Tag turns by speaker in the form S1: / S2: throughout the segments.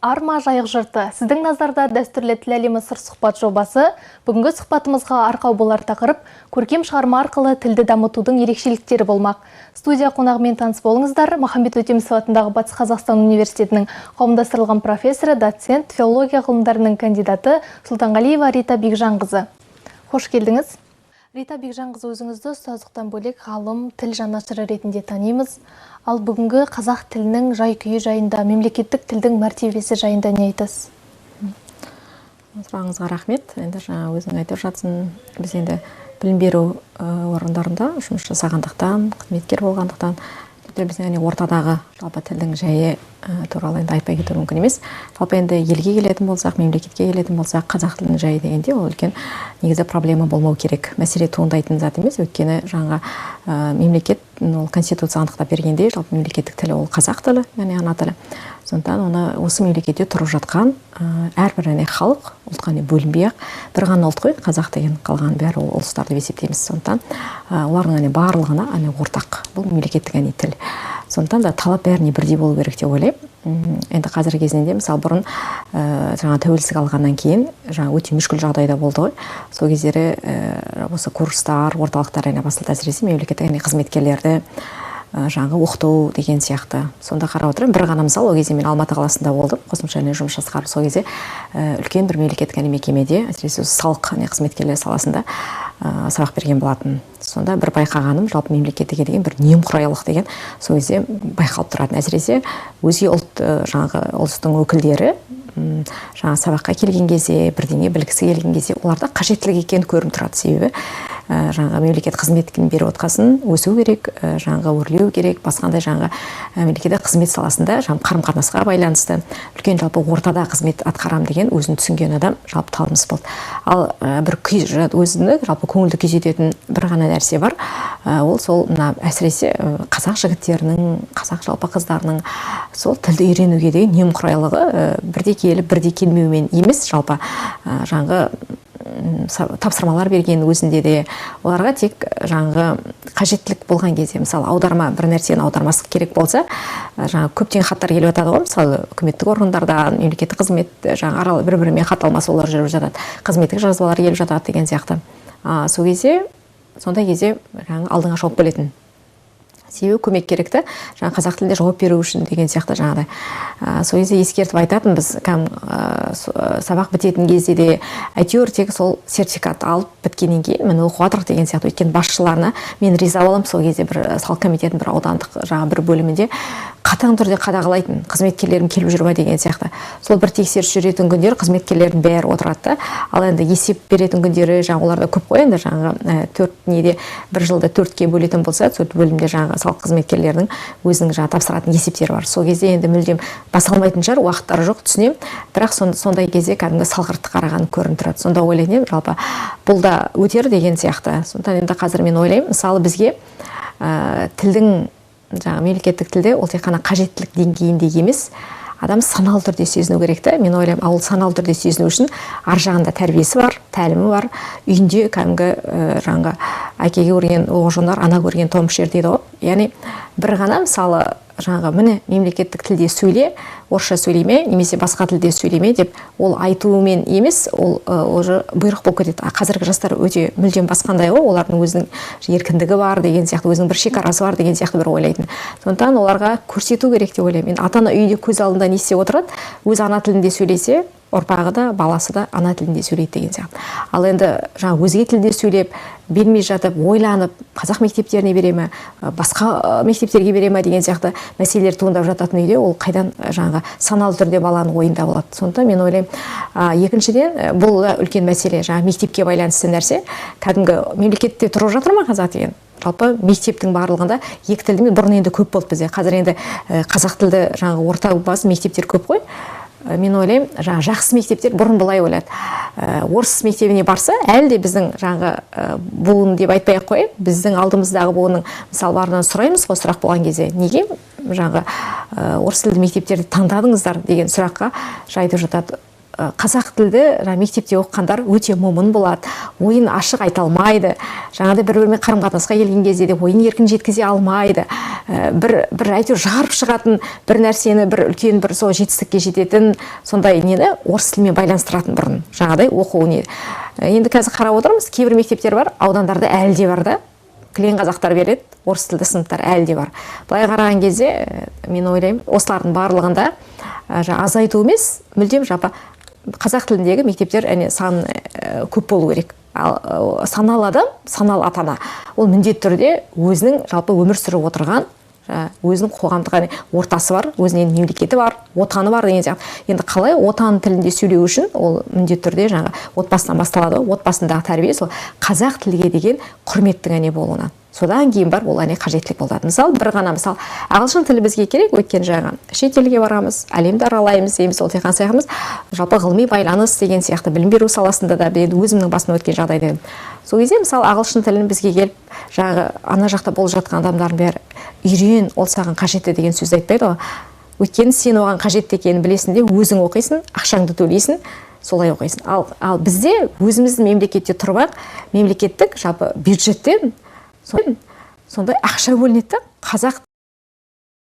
S1: Арма жайық жұрты. Сіздің назарда дәстүрлі тіл әлемі сыр сұхбат жобасы. Бүгінгі сұхбатымызға арқау болар тақырып көркем шығарма арқылы тілді дамытудың ерекшеліктері болмақ. Студия қонағымен таныс болыңыздар. Махамбет Өтемісов атындағы Батыс Қазақстан университетінің қауымдастырылған профессоры, доцент, филология ғылымдарының кандидаты Сұлтанғалиева Рита Бекжанқызы. Қош келдіңіз. Рита Бекжанқызы, өзіңізді ұстаздықтан бөлек ғалым, тіл жанашыры ретінде танимыз. Ал бүгінгі қазақ тілінің жай-күйі жайында, мемлекеттік тілдің мәртебесі жайында не айтасыз?
S2: Сұрағыңызға рахмет. Енді жаңа өзің айтып жатсың, біз енді білім беру орындарында жұмыс жасағандықтан, қызметкер болғандықтан, біз ортадағы жалпы тілдің жайы туралы енді айтпай кету мүмкін емес. Жалпы енді елге келетін болсақ, мемлекетке келетін болсақ, қазақ тілінің жайы дегенде ол үлкен негізі проблема болмау керек. Мәселе туындайтын зат емес, өйткені жаңа мемлекет ол конституция анықтап бергендей, жалпы мемлекеттік тілі ол қазақ тілі, яғни ана тілі. Сондықтан оны осы мемлекетте тұрып жатқан әрбір халық, ұлтқа бөлінбей-ақ бір ғана ұлт қой, қазақ деген, қалған бәрі ұлыстар деп есептейміз. Сондықтан олардың барлығына ортақ бұл мемлекеттік тіл. Сондықтан да талап бәріне бірдей болу керек деп ойлаймын. Енді қазіргі кезінде мысалы бұрын жаңа тәуелсіздік алғаннан кейін жаңа өте мүшкіл жағдайда болды ғой. Сол кездері осы курстар, орталықтар басылды, әсіресе мемлекеттік қызметкерлерді жаңағы оқыту деген сияқты. Сонда қарап отырмын, бір ғана мысал, ол кезде мен Алматы қаласында болдым, қосымша жұмыс жасап, сол кезде үлкен бір мемлекеттік мекемеде, әсіресе салық қызметкерлер саласында сабақ берген болатын. Сонда бір байқағаным, жалпы мемлекеттіге деген бір немқұрайлық деген сол кезде байқалып тұратын. Әсіресе өзге ұлт жаңағы ұлыстың өкілдері жаңа сабаққа келген кезде, бірдеңе білгісі келген кезде оларда қажеттілік екені көрініп тұрады. Себебі жаңағы мемлекет қызметін беріп отқасын өсу керек, жаңағы өрлеу керек, басқандай жаңағы мемлекеттік қызмет саласында жаңағы қарым-қатынасқа байланысты үлкен жалпы ортада қызмет атқарам деген өзін түсінген адам жалпы талымыз болды. Ал бір өзіні жалпы көңілді күйзететін бір ғана нәрсе бар. Ол сол әсіресе қазақ жігіттерінің, қазақ жалпы қыздарының сол тілді үйренуге деген немқұрайлығы бірде келіп, бірде келмеумен емес, жалпы жаңағы тапсырмалар берген өзінде де оларға тек жаңағы қажеттілік болған кезде, мысалы аударма, бір нәрсені аудармасы керек болса, жаңағы көптеген хаттар келіп жатады ғой, мысалы үкіметтік органдардан, мемлекеттік қызмет жаңағы аралы бір-бірімен хат алмасулар жүріп жатады, қызметтік жазбалар келіп жатады деген сияқты. Сол кезде, сондай кезде жаңағы алдыңа шауып келетін. Себебі көмек керекті, жаңа қазақ тілінде жауап беру үшін деген сияқты жаңағыдай. Сол кезде ескертіп айтатын, біз сабақ бітетін кезде де әйтеуір тек сол сертификат алып біткеннен кейін мені оқып жатырық деген сияқты. Өйткені басшыларына мен риза боламын, сол кезде бір салық комитетінің бір аудандық жаңа бір бөлімінде қатаң түрде қадағалайтын, қызметкерлерім келіп жүр ме деген сияқты. Сол бір тексеріс жүретін күндері қызметкерлердің бәрі отырады. Ал енді есеп беретін күндері жаңа оларда көп қой, енді жаңағы бір жылда 4-ке бөлетін болса, 4 бөлімде жаңағы салық қызметкерлерінің өзінің жаңа тапсыратын есептері бар. Сол кезде енді мүлдем баса алмайтын шығар, уақыттары жоқ, түсінемін. Бірақ сондай кезде кәдімгі салғырттық қараған көрініп тұрады. Сонда ойлаймын, жалпы бұл да өтер деген сияқты. Сондықтан енді қазір мен ойлаймын, мысалы бізге тілдің жаңа мемлекеттік тілде ол тек қана қажеттілік деңгейінде емес, адам саналы түрде сезіну керек та. Мен ойлаймын, ал саналы түрде сезіну үшін ар жағында тәрбиесі бар, тәлімі бар, үйінде кәдімгі жаңағы әкеге көрген оқ жонар, ана көрген томпішер дейді ғой. Яғни бір ғана мысалы жаңағы міне мемлекеттік тілде сөйле, орысша сөйлеме, немесе басқа тілде сөйлеме деп ол айтуымен емес, ол уже бұйрық болып кетеді. Қазіргі жастар өте мүлдем басқандай ғой, олардың өзінің еркіндігі бар деген сияқты, өзінің бір шекарасы бар деген сияқты бір ойлайтын. Сондықтан оларға көрсету керек деп ойлаймын. Мен ата-ана үйде көз алдында не істеп отырады, өз ана тілінде сөйлесе, ұрпағы да, баласы да ана тілінде сөйлейді деген сияқты. Ал енді жаңа өзге тілде сөйлеп, бермей жатып, ойланып, қазақ мектептеріне бере ме, басқа мектептерге бере ме деген сияқты мәселелер туындап жататын үйде, ол қайдан жаңағы саналы түрде баланың ойында болады. Сондықтан мен ойлаймын, екіншіден бұл да үлкен мәселе, жаңа мектепке байланысты нәрсе. Кәдімгі мемлекетте тұрып жатыр ма қазақ деген? Жалпы мектептің барлығында екі тілді бұрын енді көп болды бізде. Қазір енді қазақ тілді жаңағы орта басы мектептер көп қой. Мен ойлаймын, жақсы мектептер бұрын былай ойлады. Орыс мектебіне барса, әлі де біздің жаңағы буын деп айтпай-ақ қойып, біздің алдымыздағы буынның мысалдарынан сұраймыз ғой, сұрақ болған кезде. Неге жаңағы орыс тілді мектептерді таңдадыңыздар деген сұраққа айтып жатады. Қазақ тілді мектепте оқығандар өте момын болады, ойын ашық айта алмайды, жаңағыдай бір-бірімен қарым-қатынасқа келген кезде де ойын еркін жеткізе алмайды, бір әйтеуір жарып шығатын бір нәрсені бір үлкен бір сол жетістікке жететін сондай нені орыс тілімен байланыстыратын бұрын жаңағыдай оқу не. Енді қазір қарап отырмыз, кейбір мектептер бар, аудандарда әлі де бар да. Кілең қазақтар береді, орыс тілді сыныптар әлі де бар. Былай қараған кезде мен ойлаймын, осылардың барлығында азайту емес, мүлдем жалпы қазақ тіліндегі мектептер саны көп болу керек. Ал саналы адам, саналы ата-ана ол міндетті түрде өзінің жалпы өмір сүріп отырған өзінің қоғамдық ортасы бар, өзінің мемлекеті бар, отаны бар деген сияқты. Енді қалай отан тілінде сөйлеу үшін ол міндетті түрде жаңа отбасынан басталады. Отбасындағы тәрбие сол қазақ тілге деген құрметтің болуынан. Содан кейін бар ол қажеттілік болады. Мысалы, бір ғана ағылшын тілі бізге керек, өйткені жаңа шет елге барамыз, әлемді аралаймыз дейміз, ол тек қана сияқтымыз. Жалпы ғылыми байланыс деген сияқты білім беру саласында да өзімнің басымнан өткен жағдайда. Сол кезде мысалы ағылшын тілін бізге келіп, жаңағы ана жақта болып жатқан адамдардың бәрі үйрен, ол саған қажетті деген сөзді айтпайды ғой. Өйткені сен оған қажетті екенін білесің де, өзің оқисың, ақшаңды төлейсің, солай оқисың. Ал бізде өзіміздің мемлекетте тұрып, мемлекеттік жалпы бюджеттен сондай ақша бөлінеді. Қазақ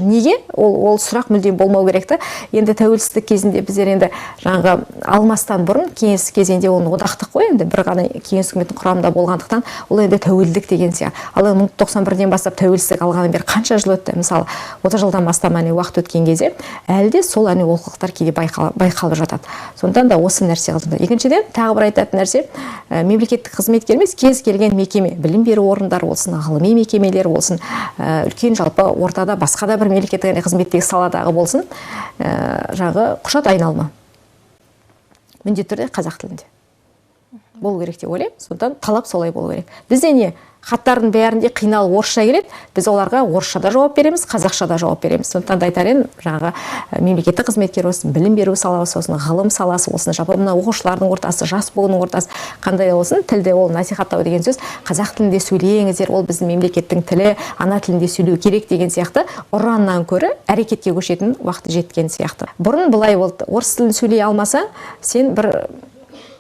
S2: неге ол сұрақ мүлдем болмау керек та. Енді тәуелсіздік кезінде біздер енді жаңағы алмастан бұрын кеңес кезеңде оны одақтық қой, енді бір ғана кеңес үкіметінің құрамында болғандықтан ол енді тәуелдік деген сияқты. Ал 1991-ден бастап тәуелсіздік алғаннан бері қанша жыл өтті? Мысалы 30 жылдан бастап уақыт өткен кезде әлі де сол олқылықтар кейде байқалып жатады. Сондықтан да осы нәрсе қылды. Екіншіден тағы бір айтатын нәрсе, мемлекеттік қызметкер емес, кез келген мекеме, білім беру орындары болсын, ғылыми мекемелер болсын, үлкен жалпы ортада басқа да бір мемлекеттік қызметтегі саладағы болсын, жағы құжат айналма міндетті түрде қазақ тілінде болу керек деп ойлаймын. Сондықтан талап солай болу керек. Бізде не? Хаттардың бәрінде қиналып орысша келеді, біз оларға орысша да жауап береміз, қазақша да жауап береміз. Сондықтан да айтар едім, жаңағы мемлекеттік қызметкер болсын, білім беру саласы болсын, ғылым саласы болсын, жалпы мына оқушылардың ортасы, жас буынның ортасы қандай болсын, тілде ол насихаттау деген сөз, қазақ тілінде сөйлеңіздер, ол біздің мемлекеттің тілі, ана тілінде сөйлеу керек деген сияқты ұраннан көрі әрекетке көшетін уақыты жеткен сияқты. Бұрын былай болды, орыс тілін сөйлей алмаса, сен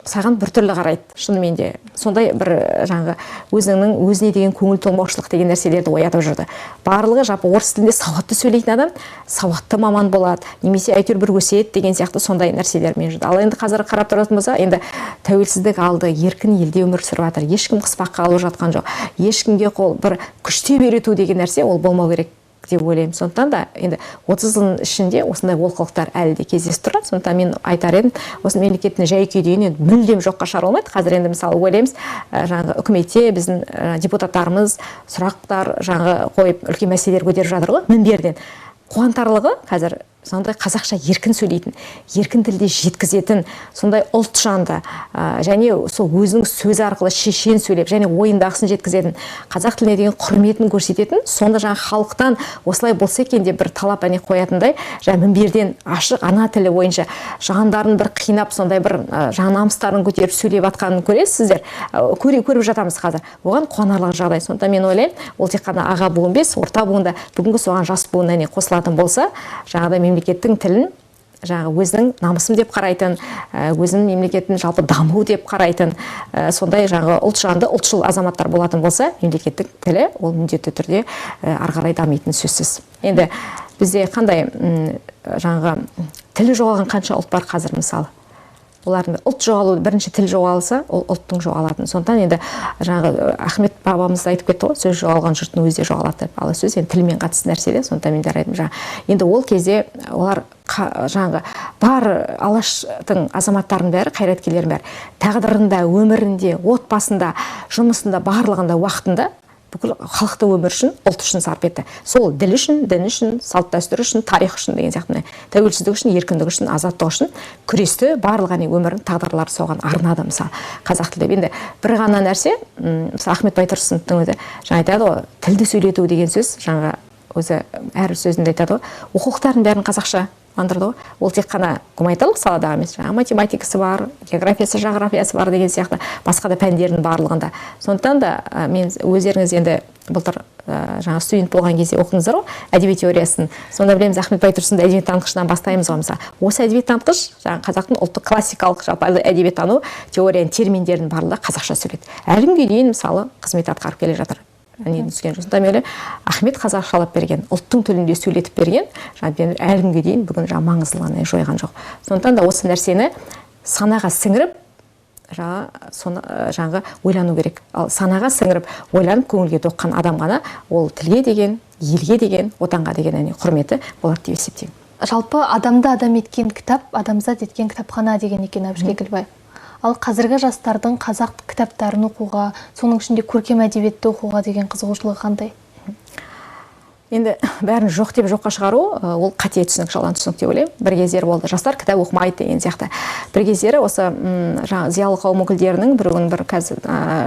S2: саған бір түрлі қарайды, шынымен де. Сондай бір жаңағы өзіне деген көңіл толмаушылық деген нәрселерді оятып жүрді. Барлығы жалпы орыс тілінде сауатты сөйлейтін адам сауатты маман болады, немесе әйтеуір бір өсиет деген сияқты сондай нәрселермен жүрді. Ал енді қазір қарап тұратын болса, енді тәуелсіздік алды, еркін елде өмір сүріп жатыр, ешкім қыспаққа алып жатқан жоқ. Ешкімге бір күштеп үйрету деген нәрсе ол болмау керек деп ойлаймын. Сондықтан да енді 30 жылдың ішінде осындай олқылықтар әлі де кездесіп тұрады. Сондықтан мен айтар едім, осы мемлекеттің жай-күйден мүлдем жоққа шығарылмайды. Қазір енді мысалы ойлаймыз, жаңағы үкіметте біздің депутаттарымыз сұрақтар қойып үлкен мәселелер көтеріп жатыр ғой, мінберден. Қуантарлығы қазір сондай қазақша еркін сөйлейтін, еркін тілде жеткізетін, сондай ұлтжанды, және сол өзінің сөзі арқылы шешен сөйлеп, және ойындағысын жеткізетін, қазақ тіліне деген құрметін көрсететін, сонда халықтан осылай болса екен деп бір талап қоятындай, мінберден ашық ана тілі бойынша жандарын бір қинап, сондай бір намыстарын көтеріп сөйлеп атқанын көресіздер, көріп жатамыз қазір. Оған қуанарлық жағдай. Сонда мен ойлаймын, ол тек қана аға буын емес, орта буында бүгінгі соған жас буын қосылатын болса, мемлекеттің тілін өзінің намысым деп қарайтын, өзінің мемлекеттің жалпы даму деп қарайтын, сондай ұлтжанды, ұлтшыл азаматтар болатын болса, мемлекеттік тілі ол міндетті түрде ары қарай дамитын сөзсіз. Енді бізде қандай тілі жоғалған қанша ұлт бар қазір мысалы? Олардың ұлт жоғалу, бірінші тіл жоғалса, ол ұлттың жоғалатын. Сондықтан енді Ахмет бабамыз айтып кетті ғой, сөз жоғалған жұрттың өзі де жоғалады деп. Ал сөз енді тілмен қатысты нәрсе. Сондықтан мен айтайын, енді ол кезде олар бар алаштың азаматтарының бәрі, қайраткерлердің бәрі тағдырында, өмірінде, отбасында, жұмысында, барлығында, уақытында бүкіл халықтың өмірі үшін, ұлт үшін сарп етті. Сол діл үшін, дін үшін, салт дәстүр үшін, тарих үшін деген сияқты, тәуелсіздік үшін, еркіндік үшін, азаттық үшін күресті, барлық өмірін тағдырлары соған арнады мысалы қазақ тілі. Енді бір ғана нәрсе, мысалы Ахмет Байтұрсыновтың өзі айтады ғой, тілді сөйлету деген сөз, өзі әр сөзінде айтады ғой, оқулықтардың бәрін қазақша андырды ғой. Ол тек қана гуманитарлық саладағы емес, математикасы бар, географиясы, жағрафиясы бар деген сияқты басқа да пәндердің барлығында. Сондықтан да мен өздеріңіз енді былтыр студент болған кезде оқыңыздар ғой, әдебиет теориясын. Сонда білеміз, Ахмет Байтұрсынды әдебиет танытқышынан бастаймыз ғой мысалы. Осы әдебиет танытқыш қазақтың ұлттық классикалық жалпы әдебиеттану теорияның терминдерінің барлығы қазақша сөйледі. Әлі күнге дейін мысалы қызмет атқарып келе жатыр. неден түскен жоқ. Сонда Ахмет қазақшалап берген, ұлттың тілінде сөйлетіп берген, әлі күнге дейін бүгін маңыздылығын жойған жоқ. Сондықтан да осы нәрсені санаға сіңіріп, жаңағы ойлану керек. Ал санаға сіңіріп, ойланып көңілге тоққан адам ғана ол тілге деген, елге деген, отанға деген құрметі болады деп есептеймін.
S1: Жалпы адамды адам еткен кітап, адамзат еткен кітапхана деген екен Әбіш Кекілбаев. Ал қазіргі жастардың қазақ кітаптарын оқуға, соның ішінде көркем әдебиетті оқуға деген қызығушылығы қандай?
S2: Енді бәрін жоқ деп жоққа шығару, ол қате түсінік, жалған түсінік деп ойлаймын. Бір кездері болды, жастар кітап оқымайды деген сияқты. Бір кездері осы зиялы қауым өкілдерінің бір қазір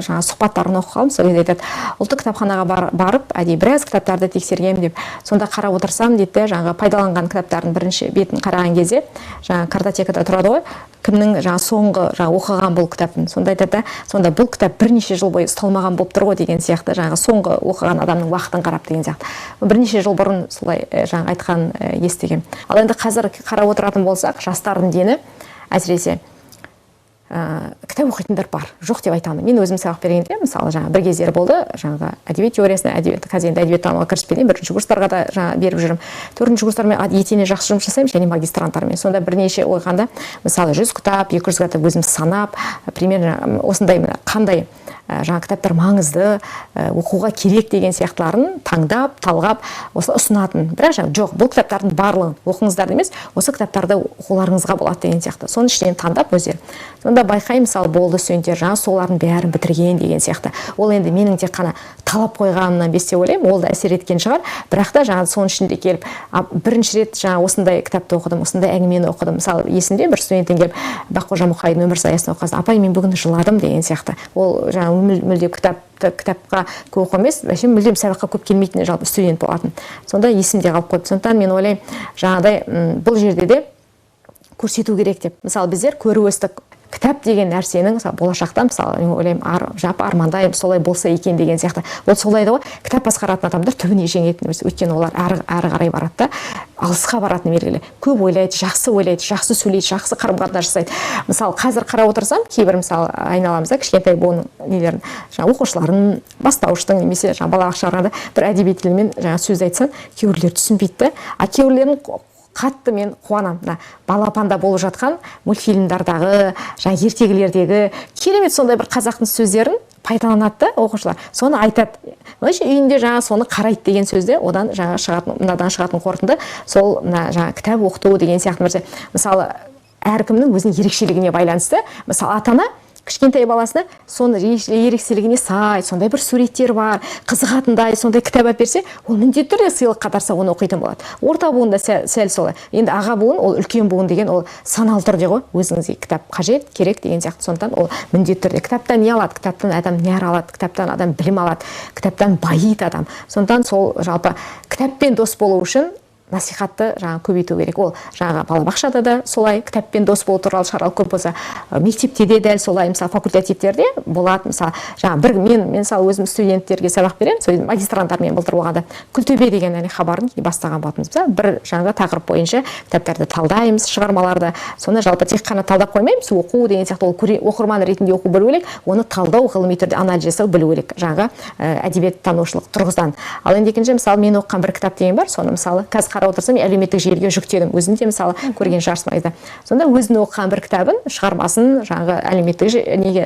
S2: сұхбаттарын оқып қалдым. Сол кезде айтады, ұлттық кітапханаға барып, біраз кітаптарды тексергенмін деп. Сонда қарап отырсам дейді, пайдаланған кітаптардың бірінші бетін қараған кезде, картотекада тұрады ғой, кімнің соңғы оқыған бұл кітапын. Сонда айтады, сонда бұл кітап бірнеше жыл бойы ұсталмаған болып тұр ғой деген сияқты, соңғы оқыған адамның уақытын қарап деген сияқты. Бірнеше жыл бұрын солай айтқан естіген. Ал енді қазір қарап отыратын болсақ, жастардың дені әсіресе кітап оқитындар бар, жоқ деп айтамын. Мен өзім сабақ бергенде, мысалы, бір кездері болды, әдебиет теориясына, қазір енді әдебиеттануға кіріспедім, бірінші курстарға да беріп жүрмін. Төртінші курстармен етене жақсы жұмыс жасаймын, және магистранттармен. Сонда бірнеше ойғанда, мысалы, 100 кітап, 200 кітап өзім санап, примерно осындай қандай кітаптар маңызды, оқуға керек деген сияқтыларын таңдап, талғап, осылай ұсынатын. Бірақ жоқ, бұл кітаптардың барлығын оқыңыздар емес, осы кітаптарды оқуларыңызға болады деген сияқты. Соның ішінен таңдап өздері. Сонда байқаймын, мысалы, болды студенттер солардың бәрін бітірген деген сияқты. Ол енді менің тек қана талап қойғанымнан емес деп ойлаймын, ол да әсер еткен шығар. Бірақ та соның ішінде келіп, бірінші рет осындай кітапты оқыдым, осындай әңгімені оқыдым. Мысалы, есімде бір студенттен келіп, Баққожа Мұқайдың өмір саясын оқыған, апай, мен бүгін жыладым деген сияқты. Ол мүлдем кітапқа көп оқу емес, мүлдем сабаққа көп келмейтін жалпы студент болатын. Сонда есімде қалып қойды. Сондықтан мен ойлаймын, бұл жерде де көрсету керек деп. Мысалы, біздер көріп өстік. Кітап деген нәрсенің болашақта, мысалы, ойлаймын, армандаймын, солай болса екен деген сияқты. Ол солай да ғой, кітап басқаратын адамдар түбіне жеңетін, өйткені олар әрі қарай барады да, алысқа баратын белгілі. Көп ойлайды, жақсы сөйлейді, жақсы қарым-қатынас жасайды. Мысалы, қазір қарап отырсам, кейбір, мысалы, айналамызда кішкентай буын нелерін, оқушыларын, бастауыштың немесе балабақша барғанда бір әдеби тілмен сөз айтсан, кейбіреулер түсінбейді, а кейбіреулерін қатты мен қуанамын. Балапанда болып жатқан мультфильмдардағы, ертегілердегі керемет сондай бір қазақтың сөздерін пайдаланады оқушылар. Соны айтады. Үйінде соны қарайды деген сөзде, одан мынадан шығатын қорытынды сол кітап оқыту деген сияқты нәрсе. Мысалы, әркімнің өзінің ерекшелігіне байланысты. Мысалы, ата-ана кішкентай баласына соны ерекшелігіне сай, сондай бір суреттер бар, қызығатындай сондай кітап әперсе, ол міндетті түрде сыйлыққа тарса оны оқитын болады. Орта буын да сәл солай. Енді аға буын, ол үлкен буын деген, ол саналы түрде ғой, өзіңізге кітап қажет, керек деген сияқты. Сондықтан ол міндетті түрде кітаптан не алады, кітаптан адам не алады, кітаптан адам білім алады, кітаптан байиды адам. Сондықтан сол жалпы кітаппен дос болу үшін насихатты көбейту керек. Ол балабақшада да солай, кітаппен дос болу туралы шаралар көп болса, мектепте де дәл солай, мысалы, факультативтерде болады. Мысалы, мен мысалы өзім студенттерге сабақ беремін, сол магистранттармен былтыр болғанда Күлтөбе деген хабарын бастаған болатынбыз. Бір тақырып бойынша кітаптарды талдаймыз, шығармаларды. Соны жалпы тек қана талдап қоймаймыз, оқу деген сияқты, ол оқырман ретінде оқу білу керек, оны талдау, ғылыми түрде анализ жасау білу керек, әдебиет танушылық тұрғысынан. Ал енді екінші, мысалы, мен оқыған бір кітап деген бар, соны мысалы қарап отырсам, әлеуметтік желіге жүктедім. Өзім де мысалы көрген шығарсыз. Сонда өзінің оқыған бір кітабын, шығармасын әлеуметтік неге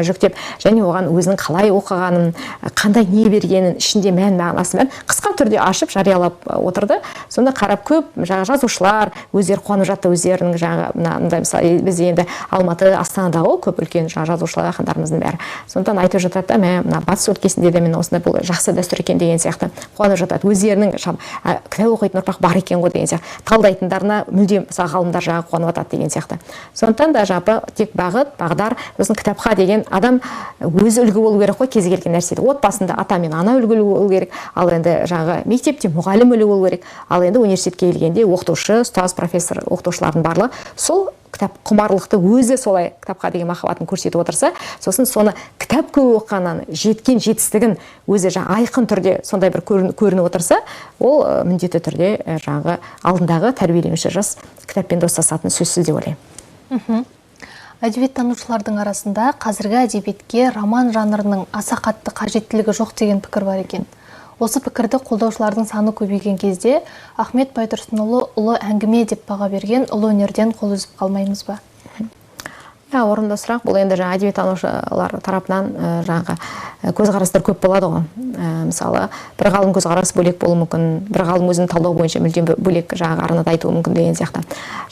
S2: жүктеп, және оған өзінің қалай оқығанын, қандай не бергенін, ішінде мән-мағынасын қысқа түрде ашып жариялап отырды. Сонда қарап көп жазушылар өздері қуанып жатты, өздерінің мынандай, мысалы, бізде енді Алматы, Астанадағы көп үлкен жазушылар, ақындарымыздың бәрі. Сондықтан айтып жатады, мына батыс өлкесінде де мен осындай бұл жақсы дәстүр екен деген сияқты қуанып жатады. Өздерінің кітап оқитын бар екен ғой деген сияқты. Талдайтындарына мүлдем ғалымдар қуанып жатады деген сияқты. Сондықтан да тек бағыт, бағдар, сосын кітапқа деген адам өзі үлгі болу керек қой кез келген нәрседе. Отбасында ата мен ана үлгі болу керек, ал енді мектепте мұғалім үлгі болу керек, ал енді университетке келгенде оқытушы, ұстаз, профессор, оқытушылардың барлығы сол кітап құмарлықты өзі солай кітапқа деген махаббатын көрсетіп отырса, сосын соны кітап көп оқығаннан жеткен жетістігін өзі айқын түрде сондай бір көрініп отырса, ол міндетті түрде алдындағы тәрбиеленуші жас кітаппен достасатыны сөзсіз деп ойлаймын.
S1: Әдебиеттанушылардың арасында қазіргі әдебиетке роман жанрының аса қатты қажеттілігі жоқ деген пікір бар екен. Осы пікірді қолдаушылардың саны көбейген кезде Ахмет Байтұрсынұлы ұлы әңгіме деп баға берген ұлы өнерден қол үзіп қалмаймыз ба?
S2: Орынды сұрақ. Бұл енді жаңа әдебиеттанушылар тарапынан жаңағы көзқарастар көп болады ғой. Мысалы, бір ғалым көзқарасы бөлек болуы мүмкін, бір ғалым өзінің талдау бойынша мүлдем бөлек жаңағы арнада айтуы мүмкін деген сияқты.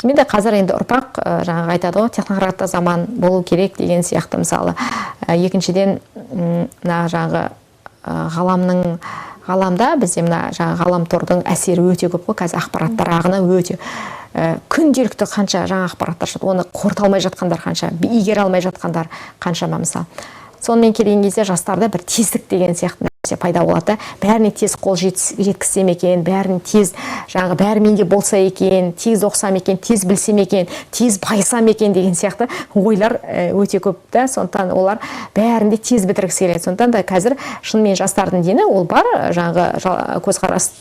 S2: Мен де қазір енді ұрпақ жаңағы айтады ғой, технократты заман болу керек деген сияқты. Мысалы, екіншіден жаңағы ғаламда бізде мына жаңағы ғаламтордың әсері өте көп қой. Қазір ақпараттар ағыны өте күнделікті қанша жаңа ақпараттар шығады, оны қорыта алмай жатқандар қанша, игере алмай жатқандар қаншама мысалы. Сонымен келген кезде жастарда бір тездік деген сияқты нәрсе пайда болады. Бәріне тез қол жеткізсем екен, бәрін тез жаңағы бәрімен де болса екен, тез оқысам екен, тез білсем екен, тез байысам екен деген сияқты ойлар өте көп та. Сондықтан олар бәрін де тез бітіргісі келеді. Сондықтан да қазір шынымен жастардың дені ол бар, жаңағы көзқарас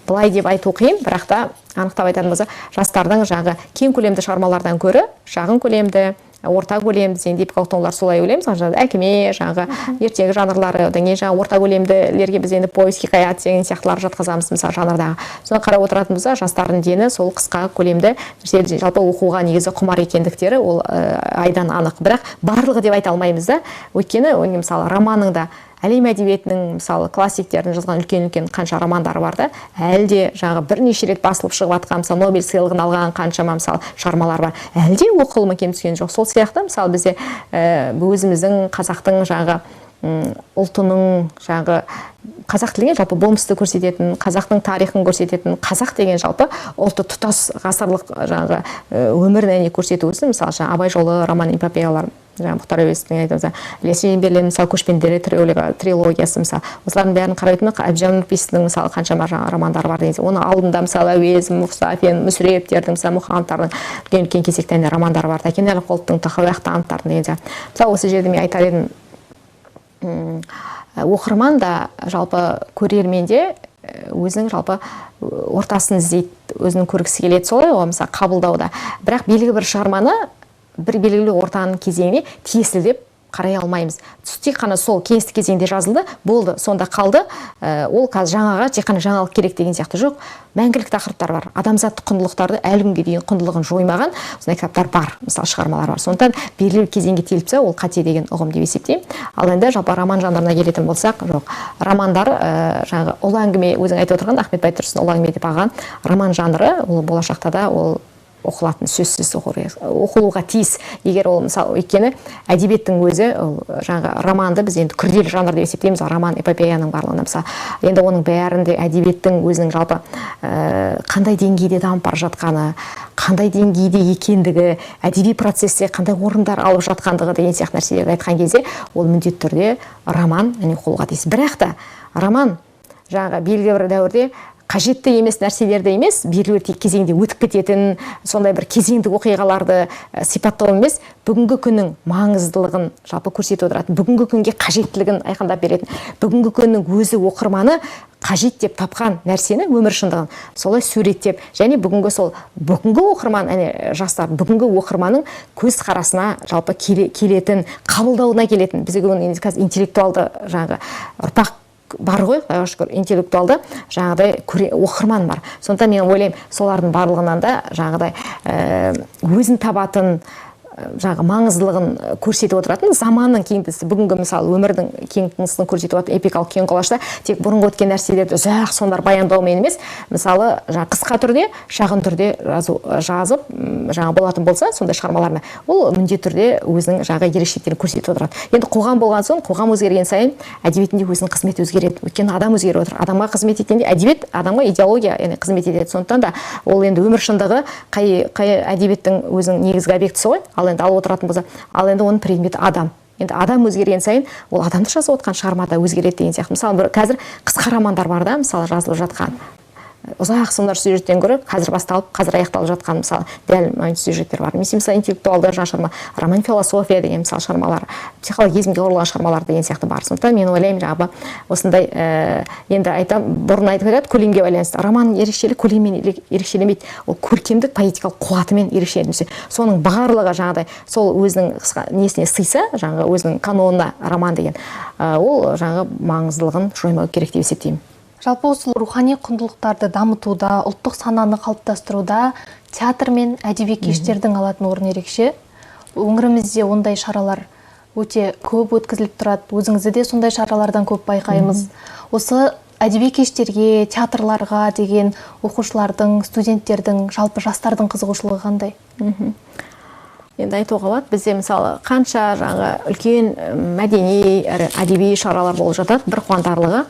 S2: былай деп айту қиын, бірақ та анықтап айтатын болса, жастардың жаңағы кең көлемді шығармалардан көрі шағын көлемді, орта көлемді деген эпикалық туындылар солай ойлаймыз. Әкеме, жаңағы ертегі жанрлары, одан кейін жаңағы орта көлемділерге біз енді повесть, хикаят деген сияқтылар жатқызамыз мысалы жанрдағы. Соны қарап отыратын болса, жастардың дені сол қысқа көлемді жалпы оқуға негізі құмар екендіктері ол айдан анық. Бірақ барлығы деп айта алмаймыз да. Өйткені мысалы романның да әлем әдебиетінің мысалы классиктердің жазған үлкен қанша романдары бар да, әлде жаңағы бірнеше рет басылып шығып жатқан, мысалы Нобель сыйлығын алған қаншама мысалы шығармалар бар. Әлде оқылымы кем түскен жоқ. Сол сияқты мысалы бізде өзіміздің қазақтың жаңағы ұлтының жаңағы қазақ тіліне жалпы болмысты көрсететін, қазақтың тарихын көрсететін, қазақ деген жалпы ұлты тұтас ғасырлық жаңағы өмірін көрсету үшін мысалы жаңа Абай жолы, роман эпопеялар, жаңа Мұхтар Әуезовтің айтамыз, Ілияс Еңберлердің мысалы көшпенділер трилогиясы мысалы, осылардың бәрін қарайтын Әбдіжәміл Нұрпейісовтің мысалы қаншама романдары бар деген. Оның алдында мысалы Әуезов, Мұстафин, Мүсірептердің, мысалы Мұқановтардың үлкен кесекті романдары бар. Тәкен Әлімқұловтың Тахауи Ахтановтардың деген. Мысалы осы жерде мен айтар едім, оқырман да жалпы көрерменде өзінің жалпы ортасын іздейді, өзінің көргісі келеді солай ғой, мысалы қабылдауда. Бірақ белгілі бір шығарманы бір белгілі ортаның кезеңіне тиесілі деп қарай алмаймыз. Тек қана сол кеңестік кезеңде жазылды, болды, сонда қалды. Ол қазір жаңаға тек қана жаңалық керек деген сияқты жоқ. Мәңгілік тақырыптар бар. Адамзаттық құндылықтарды әлі күнге дейін құндылығын жоймаған осындай кітаптар бар, мысалы шығармалар бар. Сондықтан белгілі кезеңге теліпсе, ол қате деген ұғым деп есептеймін. Ал енді жалпы роман жанрына келетін болсақ, жоқ. Романдар жаңағы ұлы әңгіме, өзің айтып отырған Ахмет Байтұрсын ұлы әңгіме деп алған роман жанры, ол болашақта да ол оқылатын сөзсіз оқылуға тиіс. Егер ол мысалы өйткені әдебиеттің өзі жаңағы романды біз енді күрделі жанр деп есептейміз, роман эпопеяның барлығында мысалы. Енді оның бәрінде әдебиеттің өзінің жалпы қандай деңгейде дамып бара жатқаны, қандай деңгейде екендігі, әдеби процесте қандай орындар алып жатқандығы деген сияқты нәрселерді айтқан кезде, ол міндетті түрде роман оқылуға тиіс. Бірақ та роман жаңағы белгілі бір дәуірде қажетті емес нәрселерді емес, белгілі бір кезеңде өтіп кететін, сондай бір кезеңдік оқиғаларды сипаттау емес, бүгінгі күннің маңыздылығын жалпы көрсетіп отыратын, бүгінгі күнге қажеттілігін айқындап беретін, бүгінгі күннің өзі оқырманы қажет деп тапқан нәрсені, өмір шындығын солай суреттеп, және бүгінгі оқырман, жастар бүгінгі оқырманның көз қарасына жалпы келетін, қабылдауына келетін, бізге қазір интеллектуалды жаңағы ұрпақ бар ғой, құдайға шүкір, интеллектуалды жаңағыдай оқырман бар. Сондықтан мен ойлаймын, солардың барлығынан да жаңағыдай өзін табатын жаңағы маңыздылығын көрсетіп отыратын, заманның кеңдісі, бүгінгі мысалы өмірдің кеңдісін көрсетіп отыратын эпикалық кең құлашта тек бұрынғы өткен нәрселерді ұзақ сондар баяндаумен емес, мысалы қысқа түрде, шағын түрде жазып жаңа болатын болса, сондай шығармаларына, ол міндетті түрде өзінің жаңағы ерекшеліктерін көрсетіп отырады. Енді қоғам болған соң, қоғам өзгерген сайын әдебиетінде өзінің қызметі өзгереді. Өйткені адам өзгеріп отыр. Адамға қызмет еткенде әдебиет адамға идеология қызмет етеді. Сондықтан да ол енді өмір шындығы қай әдебиеттің өзінің негізгі объектісі ғой. Ал енді алып отыратын болса, ал енді оның предметі адам. Енді адам өзгерген сайын, ол адамды жазып отқан шығармада өзгереді деген сияқты. Мысалы, қазір қысқа романдар бар да, мысалы жазылып жатқан. ұзақ сондар сюжеттен гөрі қазір басталып қазір аяқталып жатқан мысалы дәл сюжеттер бар. Немесе мысалы интеллектуалды шығарма, роман философия деген мысалы шығармалар, психологизмге құрылған шығармалар деген сияқты бар. Сондықтан мен ойлаймын жаңағы осындай енді айтам бұрын айтып кетеді көлемге байланысты. Романның ерекшелігі көлеммен ерекшелемейді. Ол көркемдік поэтикалық қуатымен ерекшеленсе, соның барлығы жаңағыдай сол өзінің несіне сыйса, жаңағы өзінің канонына роман деген ол жаңағы маңыздылығын жоймау керек деп есептеймін.
S1: Жалпы осы рухани құндылықтарды дамытуда, ұлттық сананы қалыптастыруда театр мен әдеби кештердің алатын орны ерекше. Өңірімізде ондай шаралар өте көп өткізіліп тұрады. Өзіңізді де сондай шаралардан көп байқаймыз. Осы әдеби кештерге, театрларға деген оқушылардың, студенттердің, жалпы жастардың қызығушылығы қандай?
S2: Енді айтуға болады, бізде мысалы қанша жаңа үлкен мәдени, әдеби шаралар болып жатады, бір қуантарлығы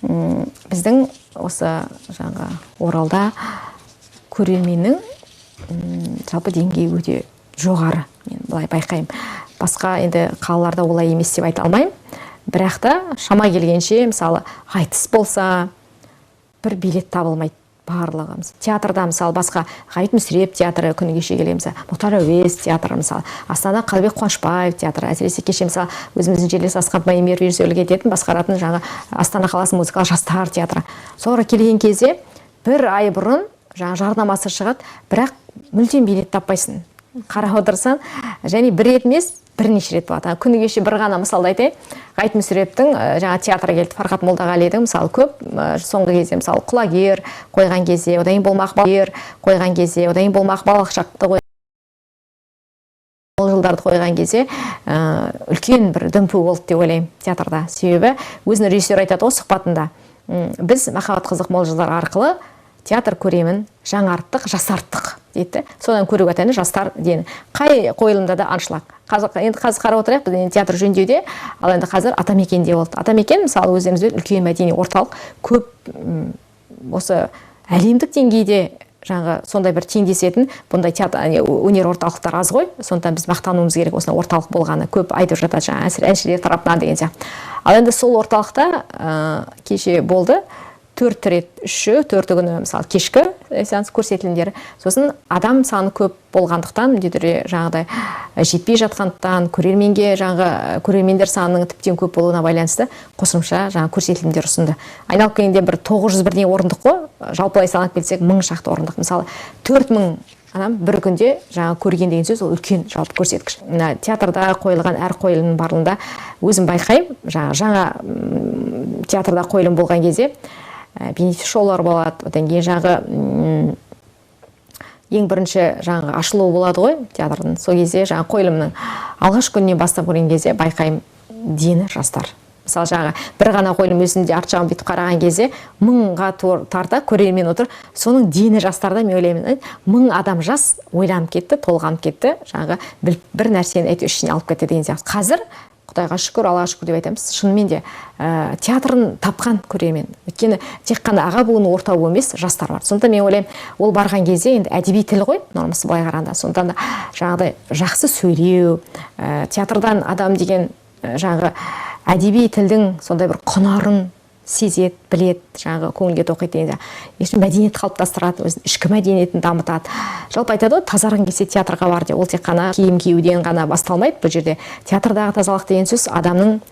S2: біздің осы жаңа Оралда көрерменнің жалпы деңгейі өте жоғары. Мен былай байқаймын. Басқа енді қалаларда олай емес деп айта алмаймын. Бірақ та шама келгенше мысалы айтыс болса бір билет табылмайды барлығы. Театрда мысалы басқа Ғабит Мүсіреп театры күні кеше келеміз. Мұхтар Әуезов театры мысалы, Астана Қалыбек Қуанышбаев театры, әсіресе кеше мысалы өзіміздің жерлес Асқар Майемер режиссерлік ететін басқаратын жаңа Астана қаласы музыкалық жастар театры. Sonra келген кезде бір ай бұрын жаңа жарнамасы шығады, бірақ мүлдем билет таппайсың. Қарап отырсаң, және бір рет емес, бірнеше рет болады. Күні кеше бір ғана мысалды айтайын. Ғабит Мүсірептің жаңа театрға келді, Фархат Молдағалидің мысалы көп соңғы кезде мысалы Құлагер қойған кезде, одан кейін болмақ балалар қойған кезде, одан кейін болмақ балалық шақты қойған жылдарды қойған кезде үлкен бір дүмпу болды деп ойлаймын театрда. Себебі өзінің режиссер айтады осы сұхбатында. Біз махаббат қызық мол жылдар арқылы театр көремін, жаңарттық, жасарттық дейді. Содан көруге атаны жастар дейін. Қай қойылымда да аншлаг. Енді қазір қарап отырайық, біз театр жөндеуде, ал енді қазір Атамекенде болды. Атамекен мысалы өздеріңізбен үлкен мәдени орталық, көп осы әлемдік деңгейде жаңа сондай бір теңдесетін бұндай театр өнер орталықтар аз ғой. Сондықтан біз мақтануымыз керек осындай орталық болғаны. Көп айтып жатады жаңа әншілер тарапынан деген сияқты. Ал енді сол орталықта кеше болды 4 рет, 4 күні мысалы кешкі сеанс көрсетілімдері. Сосын адам саны көп болғандықтан, жаңағыдай жетпей жатқандықтан, көрермендер санының тіптен көп болуына байланысты қосымша жаңа көрсетілімдер ұсынды. Айналып келгенде бір 900 орындық қой, жалпылай санап келсек 1000 шақты орындық. Мысалы 4000 адам бір күнде жаңа көрген деген сөз, ол үлкен жалпы көрсеткіш. Театрда қойылған әр қойылымның барлығында өзім байқаймын, жаңа театрда қойылым болған кезде бенефис шоулар болады, одан кейін жаңағы ең бірінші жаңағы ашылуы болады ғой театрдың. Сол кезде жаңа қойылымның алғаш күнінен бастап көрген кезде байқаймын дені жастар. Мысалы жаңағы бір ғана қойылым өзінде арт жағын бүйтіп қараған кезде 1000-ға тарта көрермен отыр. Соның дені жастарда мен ойлаймын, 1000 адам жас ойланып кетті, толғанып кетті, жаңағы бір нәрсені ішіне алып кетті деген сияқты. Қазір Құдайға шүкір, Аллаға шүкір деп айтамыз. Шынымен де театрын тапқан көрермен. Өйткені тек қана аға буын, орта буын емес, жастар бар. Сондықтан мен ойлаймын, ол барған кезде енді әдеби тіл ғой, нормасы былай қарағанда. Сондықтан жаңағыдай жақсы сөйлеу, театрдан адам деген жаңағы әдеби тілдің сондай бір құнарын сезет, білет, жаңағы көңілге тоқиды дегенде, ешбір мәдениет қалыптастырады, өзінің ішкі мәдениетін дамытады. Жалпы айтады ғой, тазарғың келсе театрға бар деп, ол тек қана киім киюден ғана басталмайды. Бұл жерде театрдағы тазалық деген сөз адамның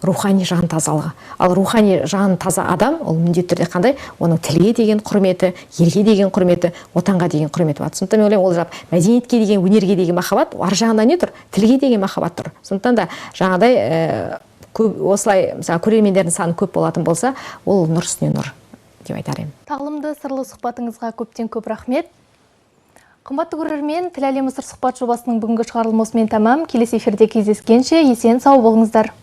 S2: рухани жан тазалығы. Ал рухани жан таза адам, ол міндетті түрде қандай? Оның тілге деген құрметі, елге деген құрметі, отанға деген құрметі бар. Сондықтан мен ойлаймын, ол жап мәдениетке деген, өнерге деген махаббат, ар жағында не тұр? Тілге деген махаббат тұр. Сондықтан да жаңағыдай осылай көрермендердің саны көп болатын болса, ол нұр үстіне нұр деп айтар едім.
S1: Тағылымды сырлы сұхбатыңызға көптен көп рахмет. Қымбатты көрермен, Тіл әлемі сыр сұхбат жобасының бүгінгі шығарылымы осымен тәмам. Келесі эфирде кездескенше есен сау болыңыздар.